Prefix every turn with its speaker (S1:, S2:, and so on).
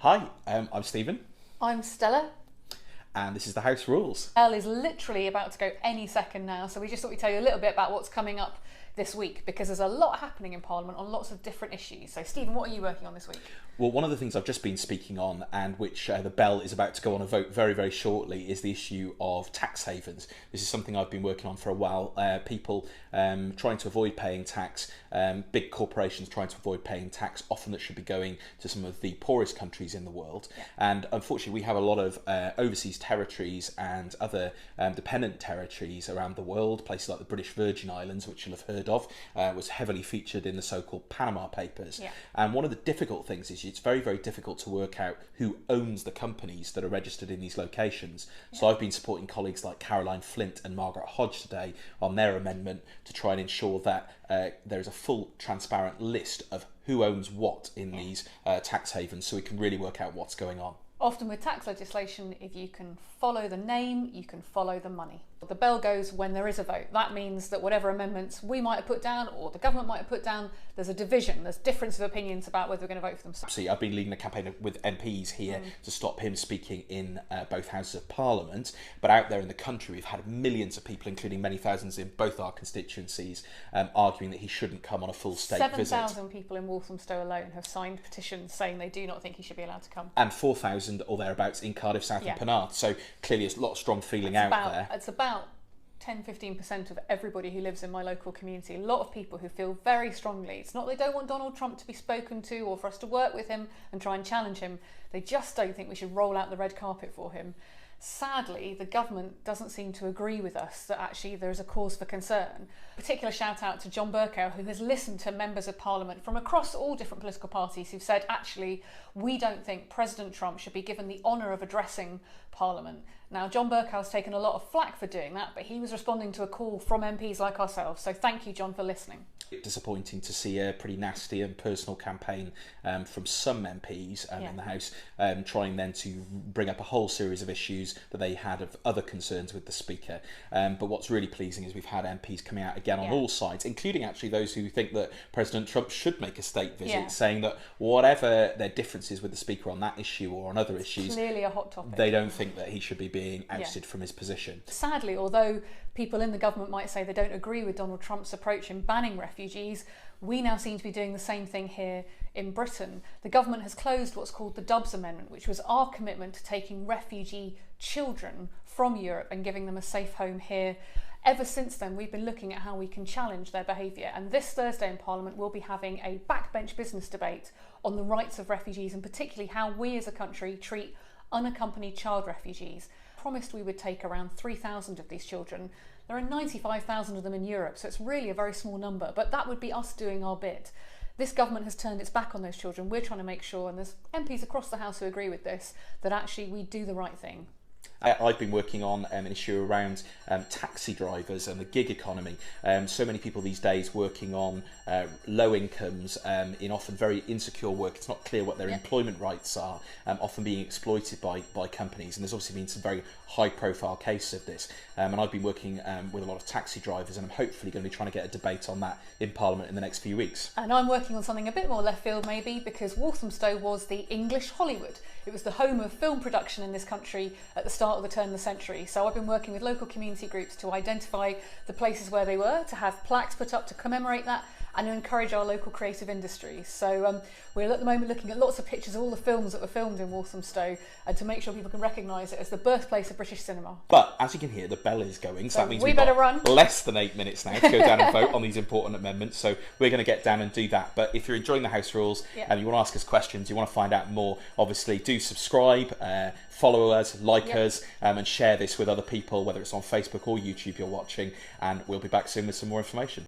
S1: Hi, I'm Stephen,
S2: I'm Stella.
S1: and this is the House Rules.
S2: Elle is literally about to go any second now, so we just thought we'd tell you a little bit about what's coming up this week, because there's a lot happening in Parliament on lots of different issues. So Stephen, what are you working on this week?
S1: Well, one of the things I've just been speaking on, and which the bell is about to go on a vote very, very shortly, is the issue of tax havens. This is something I've been working on for a while. People trying to avoid paying tax, big corporations trying to avoid paying tax, often that should be going to some of the poorest countries in the world. Yeah. And unfortunately, we have a lot of overseas territories and other dependent territories around the world, places like the British Virgin Islands, which you'll have heard of, was heavily featured in the so-called Panama Papers. Yeah. And one of the difficult things is it's very, very difficult to work out who owns the companies that are registered in these locations. Yeah. So I've been supporting colleagues like Caroline Flint and Margaret Hodge today on their amendment to try and ensure that there is a full, transparent list of who owns what in these tax havens, so we can really work out what's going on.
S2: Often with tax legislation, if you can follow the name, you can follow the money. The bell goes when there is a vote. That means that whatever amendments we might have put down or the government might have put down, there's a division, there's difference of opinions about whether we're going to vote for them.
S1: See, I've been leading a campaign with MPs here to stop him speaking in both houses of Parliament, but out there in the country we've had millions of people, including many thousands in both our constituencies, arguing that he shouldn't come on a full state visit.
S2: 7,000 people in Walthamstow alone have signed petitions saying they do not think he should be allowed to come.
S1: And 4,000 or thereabouts in Cardiff South and Penarth. So clearly there's a lot of strong feeling out there.
S2: It's about 10-15% of everybody who lives in my local community. A lot of people who feel very strongly. It's not they don't want Donald Trump to be spoken to or for us to work with him and try and challenge him. They just don't think we should roll out the red carpet for him. Sadly, the government doesn't seem to agree with us that actually there is a cause for concern. Particular shout out to John Bercow, who has listened to members of Parliament from across all different political parties who've said, actually, we don't think President Trump should be given the honour of addressing Parliament. Now, John Bercow's taken a lot of flack for doing that, but he was responding to a call from MPs like ourselves. So thank you, John, for listening.
S1: Disappointing to see a pretty nasty and personal campaign from some MPs in the House, trying then to bring up a whole series of issues that they had of other concerns with the Speaker. But what's really pleasing is we've had MPs coming out again on all sides, including actually those who think that President Trump should make a state visit, saying that whatever their differences with the Speaker on that issue or on other issues,
S2: clearly a hot topic,
S1: they don't think that he should be being ousted from his position.
S2: Sadly, although people in the government might say they don't agree with Donald Trump's approach in banning refugees, we now seem to be doing the same thing here in Britain. The government has closed what's called the Dubs Amendment, which was our commitment to taking refugee children from Europe and giving them a safe home here. Ever since then, we've been looking at how we can challenge their behaviour, and this Thursday in Parliament we'll be having a backbench business debate on the rights of refugees and particularly how we as a country treat unaccompanied child refugees. Promised we would take around 3,000 of these children. There are 95,000 of them in Europe, so it's really a very small number, but that would be us doing our bit. This government has turned its back on those children. We're trying to make sure, and there's MPs across the House who agree with this, that actually we do the right thing.
S1: I've been working on an issue around taxi drivers and the gig economy. So many people these days working on low incomes in often very insecure work. It's not clear what their employment rights are, often being exploited by companies. And there's obviously been some very high profile cases of this. And I've been working with a lot of taxi drivers, and I'm hopefully going to be trying to get a debate on that in Parliament in the next few weeks.
S2: And I'm working on something a bit more left field maybe, because Walthamstow was the English Hollywood. It was the home of film production in this country at the start of the turn of the century. So I've been working with local community groups to identify the places where they were, to have plaques put up to commemorate that, and to encourage our local creative industries. So we're at the moment looking at lots of pictures of all the films that were filmed in Walthamstow, and to make sure people can recognise it as the birthplace of British cinema.
S1: But as you can hear, the bell is going, so that means
S2: we better run.
S1: Less than 8 minutes now to go down and vote on these important amendments. So we're going to get down and do that. But if you're enjoying the House Rules and you want to ask us questions, you want to find out more, obviously do subscribe, follow us, like us, and share this with other people, whether it's on Facebook or YouTube you're watching, and we'll be back soon with some more information.